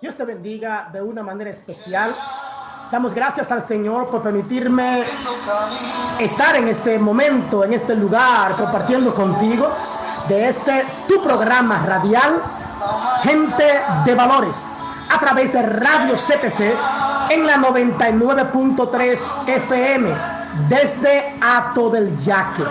Dios te bendiga de una manera especial. Damos gracias al Señor por permitirme estar en este momento, en este lugar, compartiendo contigo de este tu programa radial, Gente de Valores, a través de Radio CTC en la 99.3 FM desde Hato del Yaque.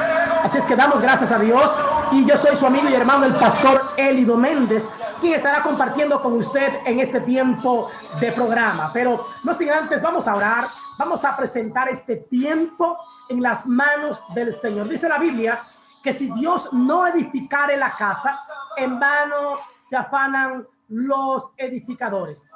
Así es que damos gracias a Dios, y yo soy su amigo y hermano, el pastor Elido Méndez, quien estará compartiendo con usted en este tiempo de programa. Pero no sin antes, vamos a orar, vamos a presentar este tiempo en las manos del Señor. Dice la Biblia que si Dios no edificare la casa, en vano se afanan los edificadores.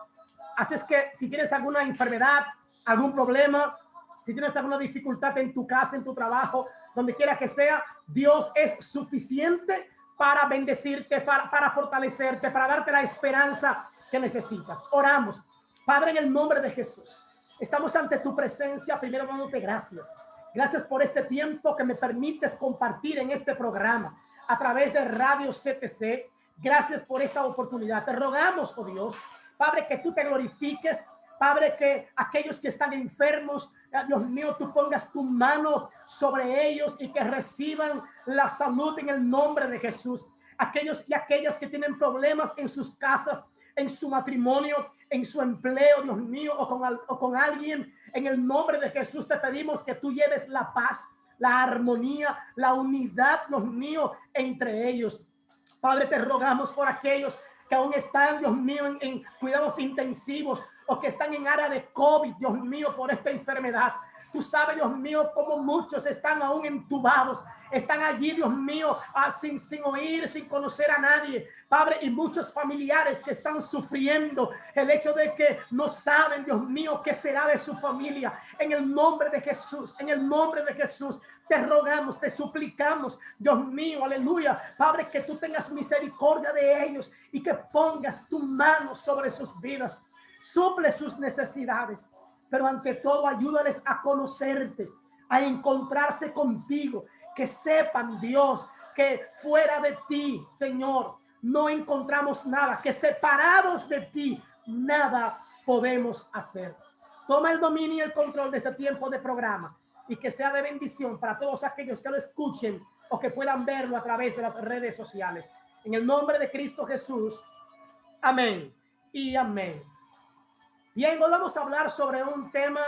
Así es que si tienes alguna enfermedad, algún problema, si tienes alguna dificultad en tu casa, en tu trabajo, donde quiera que sea, Dios es suficiente para bendecirte, para fortalecerte, para darte la esperanza que necesitas. Oramos. Padre, en el nombre de Jesús, estamos ante tu presencia, primero dándote gracias. Gracias por este tiempo que me permites compartir en este programa a través de Radio CTC. Gracias por esta oportunidad. Te rogamos, oh Dios, Padre, que tú te glorifiques. Padre, que aquellos que están enfermos, Dios mío, tú pongas tu mano sobre ellos y que reciban la salud en el nombre de Jesús. Aquellos y aquellas que tienen problemas en sus casas, en su matrimonio, en su empleo, Dios mío, o con alguien, en el nombre de Jesús te pedimos que tú lleves la paz, la armonía, la unidad, Dios mío, entre ellos. Padre, te rogamos por aquellos que aún están, Dios mío, en cuidados intensivos, o que están en área de COVID, Dios mío, por esta enfermedad. Tú sabes, Dios mío, cómo muchos están aún entubados, están allí, Dios mío, sin oír, sin conocer a nadie, Padre, y muchos familiares que están sufriendo el hecho de que no saben, Dios mío, qué será de su familia. En el nombre de Jesús, en el nombre de Jesús, te rogamos, te suplicamos, Dios mío, aleluya, Padre, que tú tengas misericordia de ellos y que pongas tu mano sobre sus vidas. Suple sus necesidades, pero ante todo ayúdales a conocerte, a encontrarse contigo, que sepan, Dios, que fuera de ti, Señor, no encontramos nada, que separados de ti nada podemos hacer. Toma el dominio y el control de este tiempo de programa y que sea de bendición para todos aquellos que lo escuchen o que puedan verlo a través de las redes sociales. En el nombre de Cristo Jesús, amén y amén. Bien, hoy vamos a hablar sobre un tema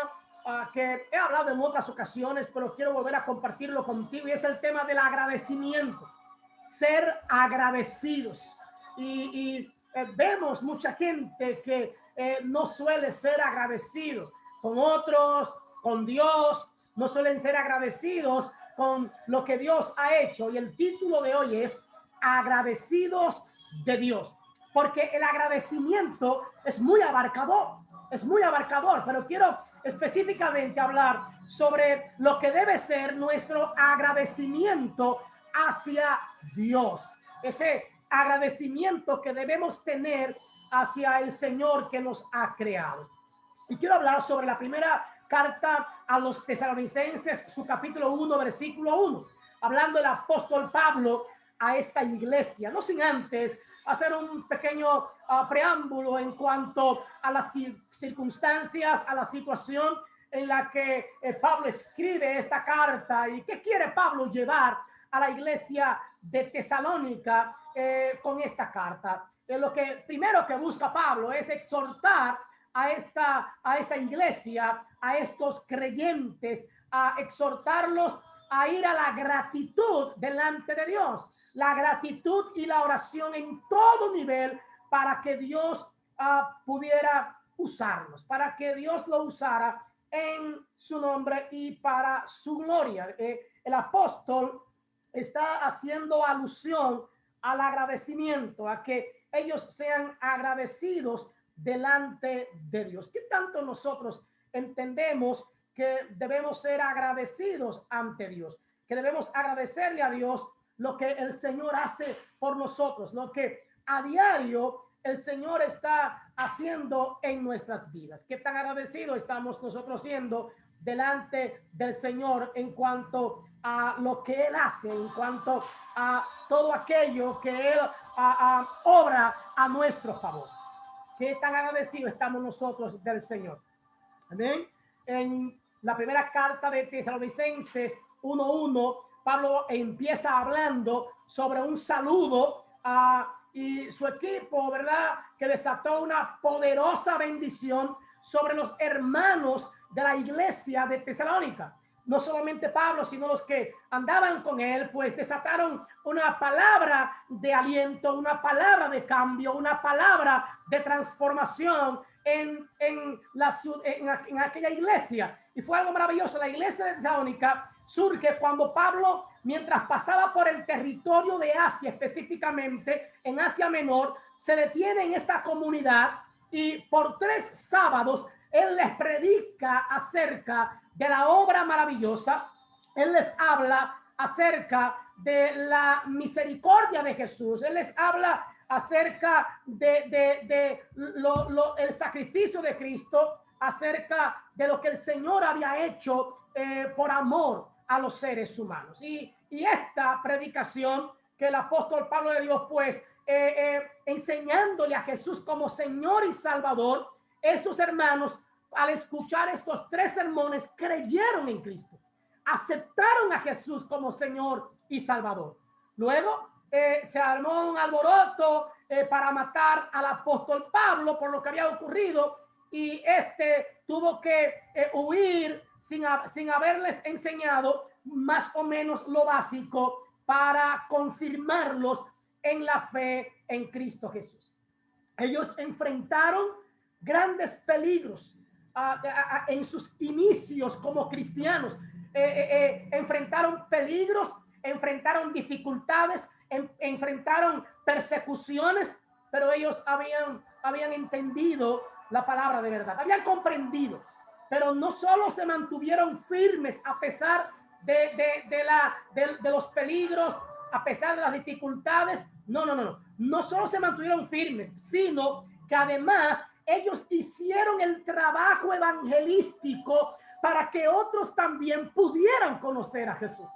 que he hablado en otras ocasiones, pero quiero volver a compartirlo contigo, y es el tema del agradecimiento. Ser agradecidos. Y vemos mucha gente que no suele ser agradecido con otros, con Dios, no suelen ser agradecidos con lo que Dios ha hecho. Y el título de hoy es Agradecidos de Dios, porque el agradecimiento es muy abarcador. Es muy abarcador, pero quiero específicamente hablar sobre lo que debe ser nuestro agradecimiento hacia Dios. Ese agradecimiento que debemos tener hacia el Señor que nos ha creado. Y quiero hablar sobre la primera carta a los Tesalonicenses, su capítulo 1, versículo 1, hablando el apóstol Pablo a esta iglesia, no sin antes hacer un pequeño preámbulo en cuanto a las circunstancias, a la situación en la que Pablo escribe esta carta y qué quiere Pablo llevar a la iglesia de Tesalónica con esta carta. Lo que primero que busca Pablo es exhortar a esta iglesia, a estos creyentes, a exhortarlos a ir a la gratitud delante de Dios, la gratitud y la oración en todo nivel para que Dios pudiera usarlos, para que Dios lo usara en su nombre y para su gloria. El apóstol está haciendo alusión al agradecimiento, a que ellos sean agradecidos delante de Dios. ¿Qué tanto nosotros entendemos que debemos ser agradecidos ante Dios, que debemos agradecerle a Dios lo que el Señor hace por nosotros, lo que a diario el Señor está haciendo en nuestras vidas? ¿Qué tan agradecidos estamos nosotros siendo delante del Señor en cuanto a lo que Él hace, en cuanto a todo aquello que Él obra a nuestro favor? qué tan agradecidos estamos nosotros del Señor. Amén. En la primera carta de Tesalonicenses 1:1, Pablo empieza hablando sobre un saludo y su equipo, ¿verdad? Que desató una poderosa bendición sobre los hermanos de la iglesia de Tesalónica. No solamente Pablo, sino los que andaban con él, pues desataron una palabra de aliento, una palabra de cambio, una palabra de transformación en aquella iglesia. Y fue algo maravilloso. La iglesia de Tesalónica surge cuando Pablo, mientras pasaba por el territorio de Asia, específicamente en Asia Menor, se detiene en esta comunidad y por 3 sábados él les predica acerca de la obra maravillosa. Él les habla acerca de la misericordia de Jesús. Él les habla acerca de el sacrificio de Cristo, acerca de lo que el Señor había hecho por amor a los seres humanos. Y esta predicación que el apóstol Pablo le dio, pues, enseñándole a Jesús como Señor y Salvador, estos hermanos, al escuchar estos 3 sermones, creyeron en Cristo, aceptaron a Jesús como Señor y Salvador. Luego se armó un alboroto para matar al apóstol Pablo por lo que había ocurrido, y tuvo que huir sin haberles enseñado más o menos lo básico para confirmarlos en la fe en Cristo Jesús. Ellos enfrentaron grandes peligros en sus inicios como cristianos. Enfrentaron peligros, enfrentaron dificultades, enfrentaron persecuciones, pero ellos habían entendido la palabra de verdad, habían comprendido, pero no solo se mantuvieron firmes a pesar de los peligros, a pesar de las dificultades. No solo se mantuvieron firmes, sino que además ellos hicieron el trabajo evangelístico para que otros también pudieran conocer a Jesús.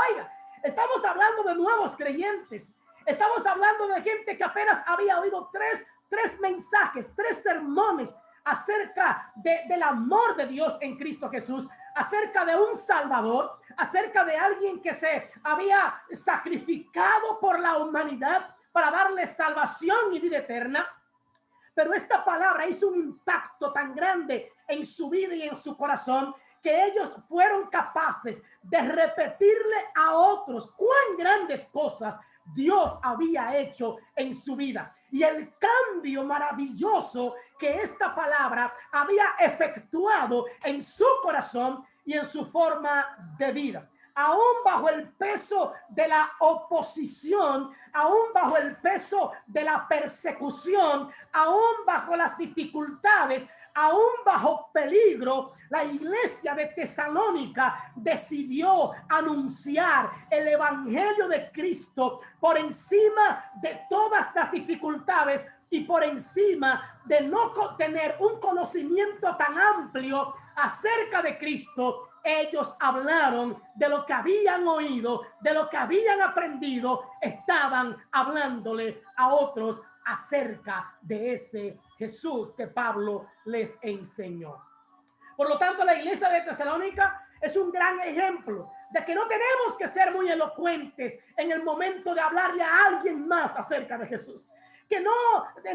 Oiga, estamos hablando de nuevos creyentes. Estamos hablando de gente que apenas había oído tres mensajes, 3 sermones acerca del amor de Dios en Cristo Jesús, acerca de un Salvador, acerca de alguien que se había sacrificado por la humanidad para darle salvación y vida eterna. Pero esta palabra hizo un impacto tan grande en su vida y en su corazón que ellos fueron capaces de repetirle a otros cuán grandes cosas Dios había hecho en su vida y el cambio maravilloso que esta palabra había efectuado en su corazón y en su forma de vida. Aún bajo el peso de la oposición, aún bajo el peso de la persecución, aún bajo las dificultades, aún bajo peligro, la iglesia de Tesalónica decidió anunciar el evangelio de Cristo por encima de todas las dificultades y por encima de no tener un conocimiento tan amplio acerca de Cristo. Ellos hablaron de lo que habían oído, de lo que habían aprendido, estaban hablándole a otros acerca de ese Jesús que Pablo les enseñó. Por lo tanto, la iglesia de Tesalónica es un gran ejemplo de que no tenemos que ser muy elocuentes en el momento de hablarle a alguien más acerca de Jesús, que no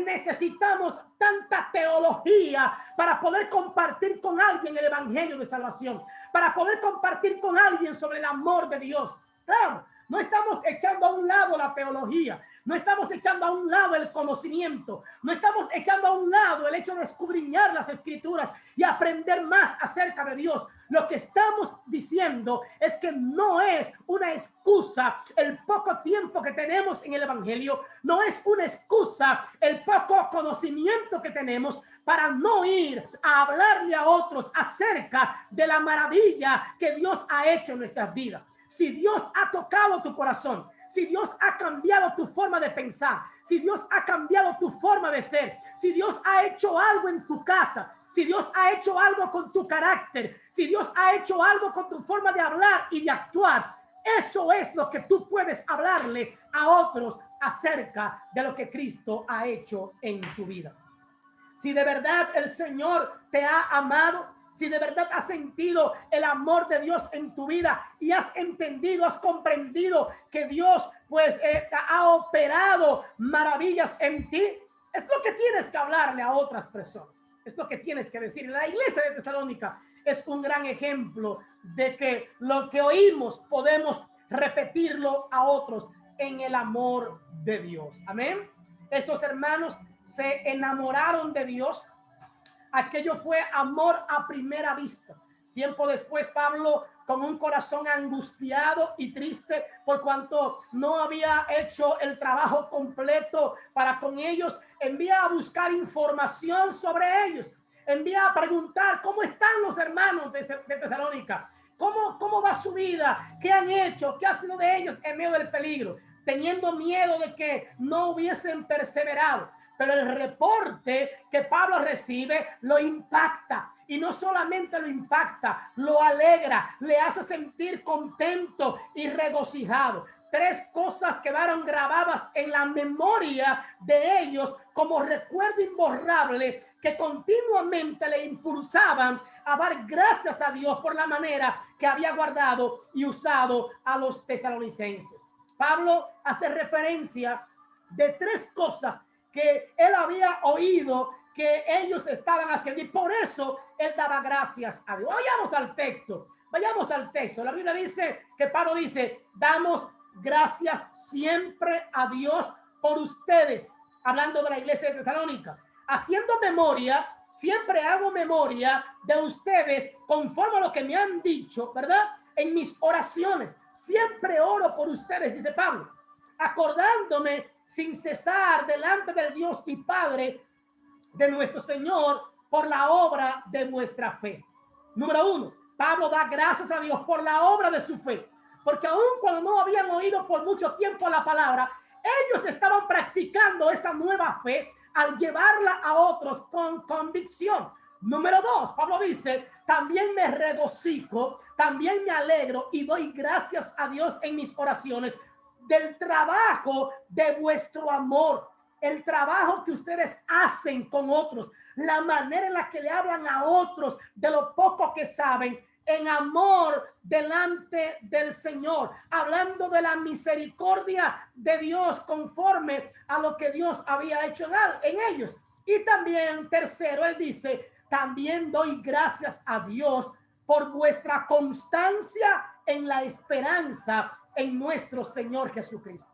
necesitamos tanta teología para poder compartir con alguien el evangelio de salvación, para poder compartir con alguien sobre el amor de Dios. Claro, no estamos echando a un lado la teología, no estamos echando a un lado el conocimiento, no estamos echando a un lado el hecho de escudriñar las escrituras y aprender más acerca de Dios. Lo que estamos diciendo es que no es una excusa el poco tiempo que tenemos en el evangelio, no es una excusa el poco conocimiento que tenemos para no ir a hablarle a otros acerca de la maravilla que Dios ha hecho en nuestras vidas. Si Dios ha tocado tu corazón, si Dios ha cambiado tu forma de pensar, si Dios ha cambiado tu forma de ser, si Dios ha hecho algo en tu casa, si Dios ha hecho algo con tu carácter, si Dios ha hecho algo con tu forma de hablar y de actuar, eso es lo que tú puedes hablarle a otros acerca de lo que Cristo ha hecho en tu vida. si de verdad el Señor te ha amado, si de verdad has sentido el amor de Dios en tu vida y has entendido, has comprendido que Dios pues ha operado maravillas en ti, es lo que tienes que hablarle a otras personas. Es lo que tienes que decir. La iglesia de Tesalónica es un gran ejemplo de que lo que oímos podemos repetirlo a otros en el amor de Dios. Amén. Estos hermanos se enamoraron de Dios. Aquello fue amor a primera vista. Tiempo después, Pablo, con un corazón angustiado y triste por cuanto no había hecho el trabajo completo para con ellos, envía a buscar información sobre ellos. Envía a preguntar cómo están los hermanos de Tesalónica, cómo va su vida, qué han hecho, qué ha sido de ellos en medio del peligro, teniendo miedo de que no hubiesen perseverado. Pero el reporte que Pablo recibe lo impacta. Y no solamente lo impacta, lo alegra, le hace sentir contento y regocijado. 3 cosas quedaron grabadas en la memoria de ellos como recuerdo imborrable que continuamente le impulsaban a dar gracias a Dios por la manera que había guardado y usado a los tesalonicenses. Pablo hace referencia de 3 cosas que él había oído que ellos estaban haciendo y por eso él daba gracias a Dios. Vayamos al texto. La Biblia dice que Pablo dice, damos gracias siempre a Dios por ustedes, hablando de la iglesia de Tesalónica, haciendo memoria, siempre hago memoria de ustedes conforme a lo que me han dicho, ¿verdad? En mis oraciones, siempre oro por ustedes, dice Pablo, acordándome sin cesar delante del Dios y Padre de nuestro Señor por la obra de vuestra fe. Número 1, Pablo da gracias a Dios por la obra de su fe, porque aun cuando no habían oído por mucho tiempo la palabra, ellos estaban practicando esa nueva fe al llevarla a otros con convicción. Número 2, Pablo dice, también me regocijo, también me alegro y doy gracias a Dios en mis oraciones del trabajo de vuestro amor, el trabajo que ustedes hacen con otros, la manera en la que le hablan a otros de lo poco que saben, en amor delante del Señor, hablando de la misericordia de Dios conforme a lo que Dios había hecho en ellos. Y también, tercero, él dice, también doy gracias a Dios por vuestra constancia en la esperanza en nuestro Señor Jesucristo.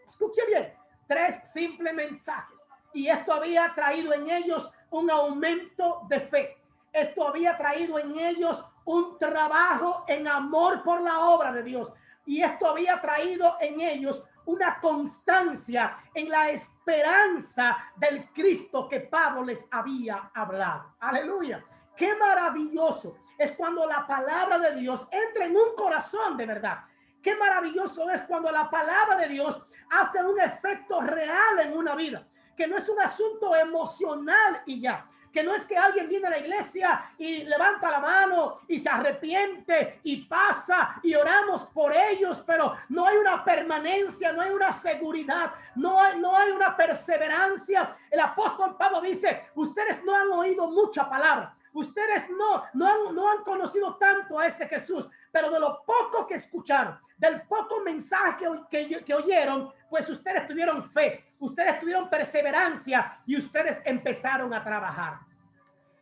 Escuche bien, 3 simples mensajes. Y esto había traído en ellos un aumento de fe. Esto había traído en ellos un trabajo en amor por la obra de Dios. Y esto había traído en ellos una constancia en la esperanza del Cristo que Pablo les había hablado. Aleluya. Qué maravilloso es cuando la palabra de Dios entra en un corazón de verdad. Qué maravilloso es cuando la palabra de Dios hace un efecto real en una vida, que no es un asunto emocional y ya, que no es que alguien viene a la iglesia y levanta la mano y se arrepiente y pasa y oramos por ellos, pero no hay una permanencia, no hay una seguridad, no hay una perseverancia. El apóstol Pablo dice, ustedes no han oído mucha palabra, ustedes no han conocido tanto a ese Jesús, pero de lo poco que escucharon, del poco mensaje que oyeron, pues ustedes tuvieron fe, ustedes tuvieron perseverancia y ustedes empezaron a trabajar.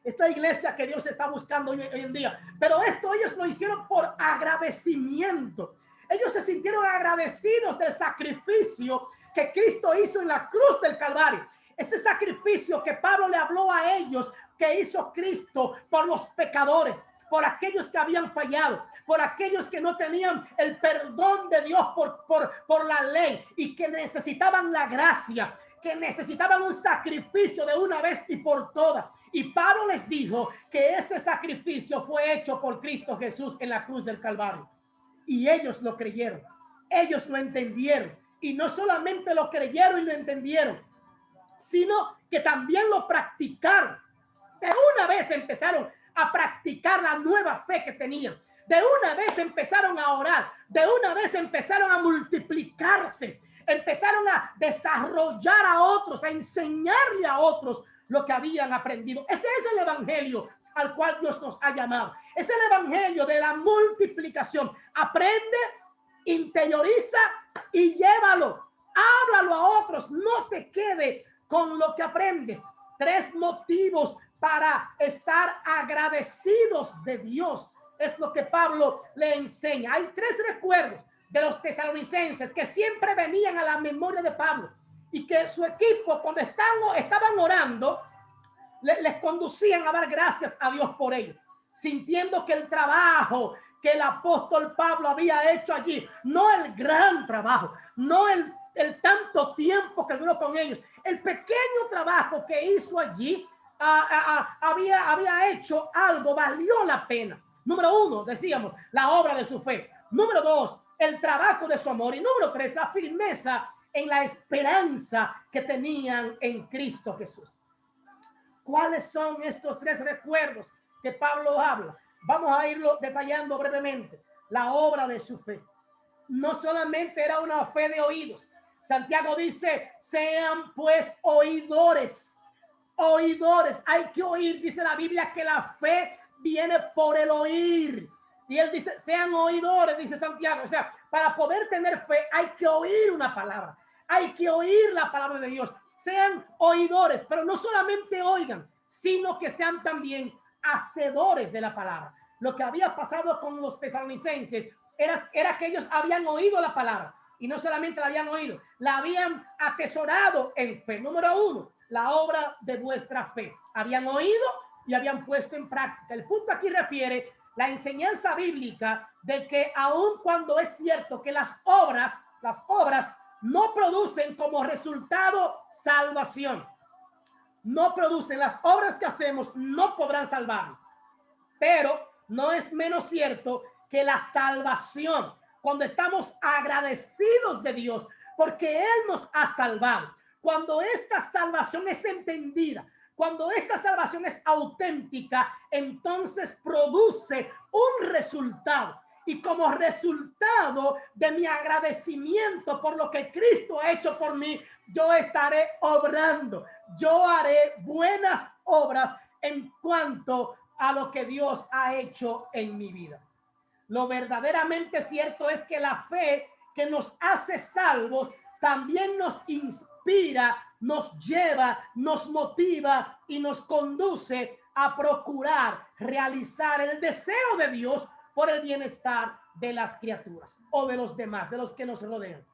Esta iglesia que Dios está buscando hoy en día, pero esto ellos lo hicieron por agradecimiento. Ellos se sintieron agradecidos del sacrificio que Cristo hizo en la cruz del Calvario. Ese sacrificio que Pablo le habló a ellos, que hizo Cristo por los pecadores, por aquellos que habían fallado, por aquellos que no tenían el perdón de Dios por la ley y que necesitaban la gracia, que necesitaban un sacrificio de una vez y por todas. Y Pablo les dijo que ese sacrificio fue hecho por Cristo Jesús en la cruz del Calvario. Y ellos lo creyeron, ellos lo entendieron. Y no solamente lo creyeron y lo entendieron, sino que también lo practicaron. De una vez empezaron a practicar la nueva fe que tenían. De una vez empezaron a orar. De una vez empezaron a multiplicarse. Empezaron a desarrollar a otros, a enseñarle a otros lo que habían aprendido. Ese es el evangelio al cual Dios nos ha llamado. Es el evangelio de la multiplicación. Aprende, interioriza y llévalo. Háblalo a otros. No te quede con lo que aprendes. 3 motivos para estar agradecidos de Dios. Es lo que Pablo le enseña. Hay 3 recuerdos de los tesalonicenses que siempre venían a la memoria de Pablo y que su equipo, cuando estaban orando, les conducían a dar gracias a Dios por ello, sintiendo que el trabajo que el apóstol Pablo había hecho allí, no el gran trabajo, no el tanto tiempo que duró con ellos, el pequeño trabajo que hizo allí, había hecho algo, valió la pena. Número 1, decíamos, la obra de su fe. Número 2, el trabajo de su amor. Y número 3, la firmeza en la esperanza que tenían en Cristo Jesús. ¿Cuáles son estos 3 recuerdos que Pablo habla? Vamos a irlo detallando brevemente. La obra de su fe. No solamente era una fe de oídos. Santiago dice, sean pues oidores. Oidores. Hay que oír, dice la Biblia, que la fe viene por el oír. Y él dice, sean oidores, dice Santiago. O sea, para poder tener fe hay que oír una palabra. Hay que oír la palabra de Dios. Sean oidores, pero no solamente oigan, sino que sean también hacedores de la palabra. Lo que había pasado con los tesalonicenses era que ellos habían oído la palabra y no solamente la habían oído, la habían atesorado en fe. Número 1, la obra de vuestra fe. Habían oído y habían puesto en práctica. El punto aquí refiere la enseñanza bíblica de que aun cuando es cierto que las obras no producen como resultado salvación, no producen, las obras que hacemos no podrán salvarnos, pero no es menos cierto que la salvación, cuando estamos agradecidos de Dios porque Él nos ha salvado, cuando esta salvación es entendida, cuando esta salvación es auténtica, entonces produce un resultado. Y como resultado de mi agradecimiento por lo que Cristo ha hecho por mí, yo estaré obrando. Yo haré buenas obras en cuanto a lo que Dios ha hecho en mi vida. Lo verdaderamente cierto es que la fe que nos hace salvos también nos inspira, nos lleva, nos motiva y nos conduce a procurar realizar el deseo de Dios por el bienestar de las criaturas o de los demás, de los que nos rodean.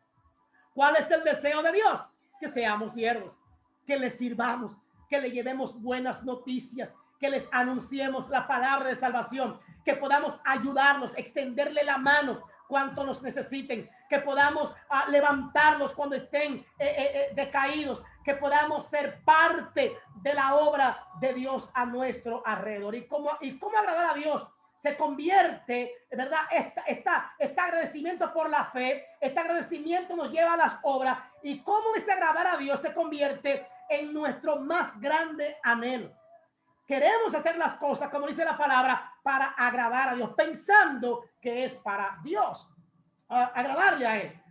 ¿Cuál es el deseo de Dios? Que seamos siervos, que les sirvamos, que le llevemos buenas noticias, que les anunciemos la palabra de salvación, que podamos ayudarlos, extenderle la mano cuanto nos necesiten, que podamos levantarlos cuando estén decaídos, que podamos ser parte de la obra de Dios a nuestro alrededor. ¿Y cómo agradar a Dios? Se convierte, ¿verdad? Este agradecimiento por la fe, este agradecimiento nos lleva a las obras. Y cómo ese agradar a Dios se convierte en nuestro más grande anhelo. Queremos hacer las cosas, como dice la palabra, para agradar a Dios, pensando que es para Dios, agradarle a Él.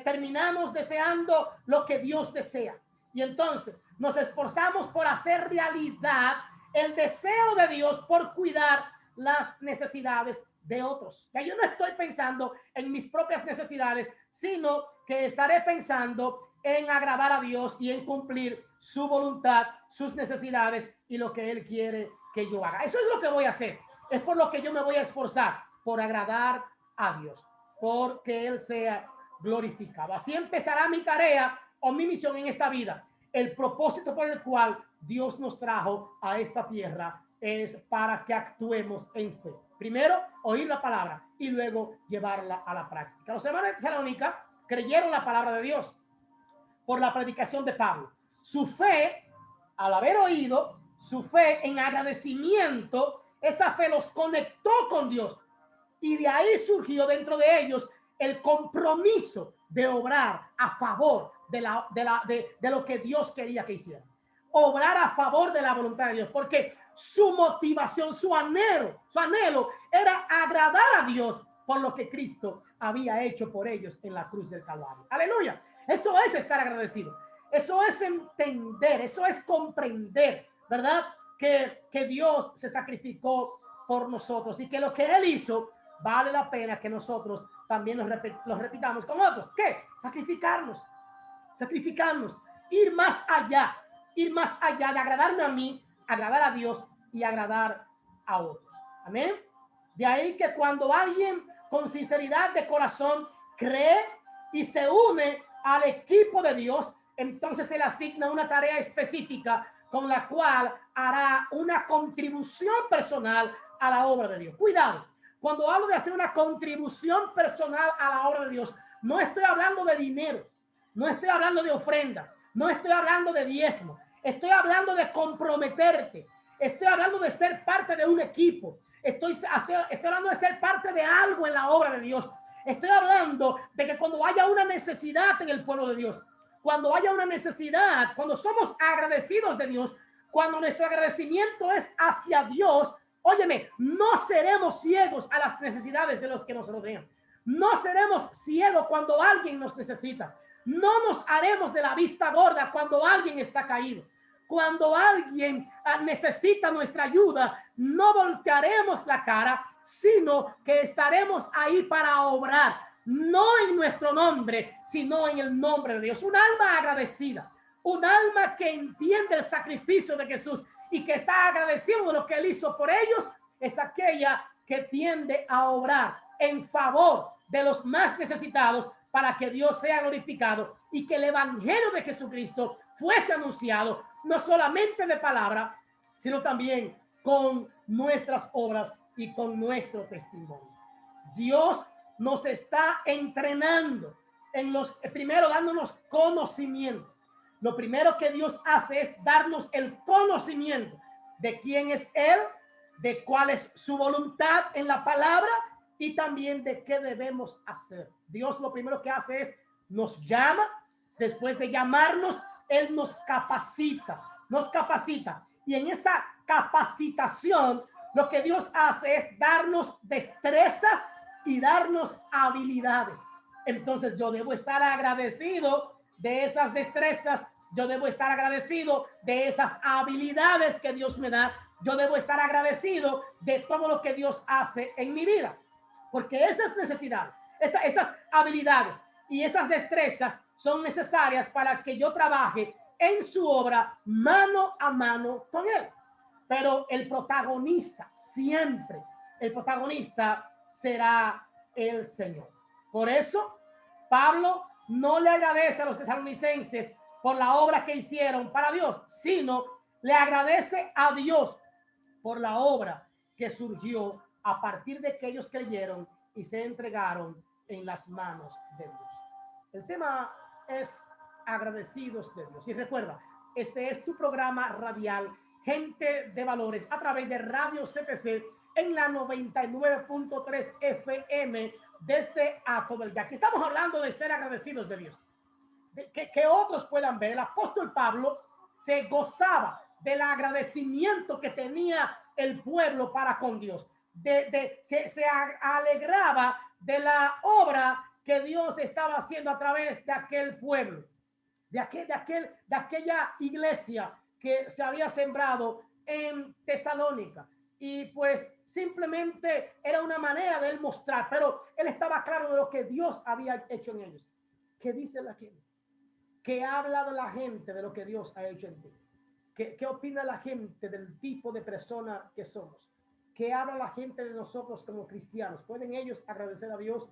Terminamos deseando lo que Dios desea. Y entonces nos esforzamos por hacer realidad el deseo de Dios, por cuidar las necesidades de otros. Ya yo no estoy pensando en mis propias necesidades, sino que estaré pensando en agradar a Dios y en cumplir su voluntad, sus necesidades y lo que Él quiere que yo haga. Eso es lo que voy a hacer. Es por lo que yo me voy a esforzar, por agradar a Dios, porque Él sea glorificado. Así empezará mi tarea o mi misión en esta vida. El propósito por el cual Dios nos trajo a esta tierra es para que actuemos en fe. Primero, oír la palabra y luego llevarla a la práctica. Los hermanos de Tesalónica creyeron la palabra de Dios por la predicación de Pablo. Su fe, al haber oído, su fe en agradecimiento, esa fe los conectó con Dios. Y de ahí surgió dentro de ellos el compromiso de obrar a favor de lo que Dios quería que hicieran. Obrar a favor de la voluntad de Dios, porque su motivación, su anhelo era agradar a Dios por lo que Cristo había hecho por ellos en la cruz del Calvario. Aleluya. Eso es estar agradecido. Eso es entender, eso es comprender, ¿verdad? Que Dios se sacrificó por nosotros y que lo que Él hizo vale la pena que nosotros también lo repitamos con otros. ¿Qué? Sacrificarnos, ir más allá de agradarme a mí, agradar a Dios y agradar a otros. Amén. De ahí que cuando alguien con sinceridad de corazón cree y se une al equipo de Dios, entonces se le asigna una tarea específica con la cual hará una contribución personal a la obra de Dios. Cuidado, cuando hablo de hacer una contribución personal a la obra de Dios, no estoy hablando de dinero, no estoy hablando de ofrenda, no estoy hablando de diezmo, estoy hablando de comprometerte, estoy hablando de ser parte de un equipo, estoy hablando de ser parte de algo en la obra de Dios. Estoy hablando de que cuando haya una necesidad en el pueblo de Dios, cuando haya una necesidad, cuando somos agradecidos de Dios, cuando nuestro agradecimiento es hacia Dios, óyeme, no seremos ciegos a las necesidades de los que nos rodean. No seremos ciegos cuando alguien nos necesita. No nos haremos de la vista gorda cuando alguien está caído. Cuando alguien necesita nuestra ayuda, no voltearemos la cara, sino que estaremos ahí para obrar, no en nuestro nombre, sino en el nombre de Dios. Un alma agradecida, un alma que entiende el sacrificio de Jesús y que está agradecido de lo que Él hizo por ellos, es aquella que tiende a obrar en favor de los más necesitados para que Dios sea glorificado y que el evangelio de Jesucristo fuese anunciado, no solamente de palabra, sino también con nuestras obras y con nuestro testimonio. Dios nos está entrenando primero dándonos conocimiento. Lo primero que Dios hace es darnos el conocimiento de quién es Él, de cuál es su voluntad en la palabra y también de qué debemos hacer. Dios lo primero que hace es nos llama, después de llamarnos, Él nos capacita. Y en esa capacitación, lo que Dios hace es darnos destrezas y darnos habilidades. Entonces yo debo estar agradecido de esas destrezas, yo debo estar agradecido de esas habilidades que Dios me da, yo debo estar agradecido de todo lo que Dios hace en mi vida. Porque esas necesidades, esas habilidades y esas destrezas son necesarias para que yo trabaje en su obra mano a mano con Él. Pero el protagonista, siempre, el protagonista será el Señor. Por eso, Pablo no le agradece a los tesalonicenses por la obra que hicieron para Dios, sino le agradece a Dios por la obra que surgió a partir de que ellos creyeron y se entregaron en las manos de Dios. El tema es agradecidos de Dios. Y recuerda, este es tu programa radial Gente de Valores a través de Radio CPC en la 99.3 FM desde Ato del Yaque. Estamos hablando de ser agradecidos de Dios. Que otros puedan ver. El apóstol Pablo se gozaba del agradecimiento que tenía el pueblo para con Dios. Se alegraba de la obra que Dios estaba haciendo a través de aquel pueblo, de aquella iglesia que se había sembrado en Tesalónica. Y pues simplemente era una manera de él mostrar, pero él estaba claro de lo que Dios había hecho en ellos. ¿Qué dice la gente? ¿Qué habla de la gente de lo que Dios ha hecho en ti? ¿Qué opina la gente del tipo de persona que somos? ¿Qué habla la gente de nosotros como cristianos? ¿Pueden ellos agradecer a Dios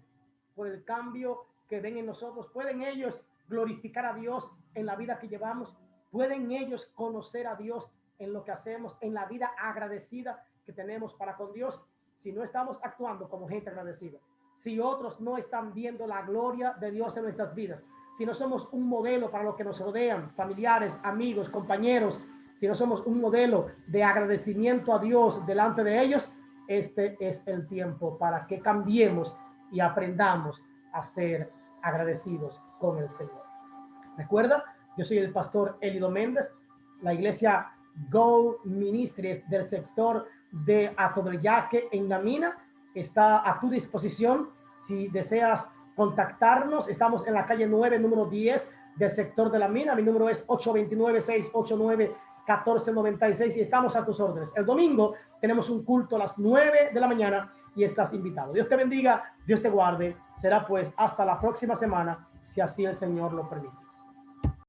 por el cambio que ven en nosotros? ¿Pueden ellos glorificar a Dios en la vida que llevamos? ¿Pueden ellos conocer a Dios en lo que hacemos, en la vida agradecida que tenemos para con Dios? Si no estamos actuando como gente agradecida, si otros no están viendo la gloria de Dios en nuestras vidas, si no somos un modelo para los que nos rodean, familiares, amigos, compañeros, si no somos un modelo de agradecimiento a Dios delante de ellos, este es el tiempo para que cambiemos y aprendamos a ser agradecidos con el Señor. Recuerda, yo soy el pastor Elido Méndez. La iglesia Go Ministries del sector de Ato del Yaque en Namina está a tu disposición. Si deseas contactarnos, estamos en la calle 9, número 10 del sector de la mina. Mi número es 829-689-1496 y estamos a tus órdenes. El domingo tenemos un culto a las 9 de la mañana y estás invitado. Dios te bendiga, Dios te guarde. Será pues hasta la próxima semana, si así el Señor lo permite.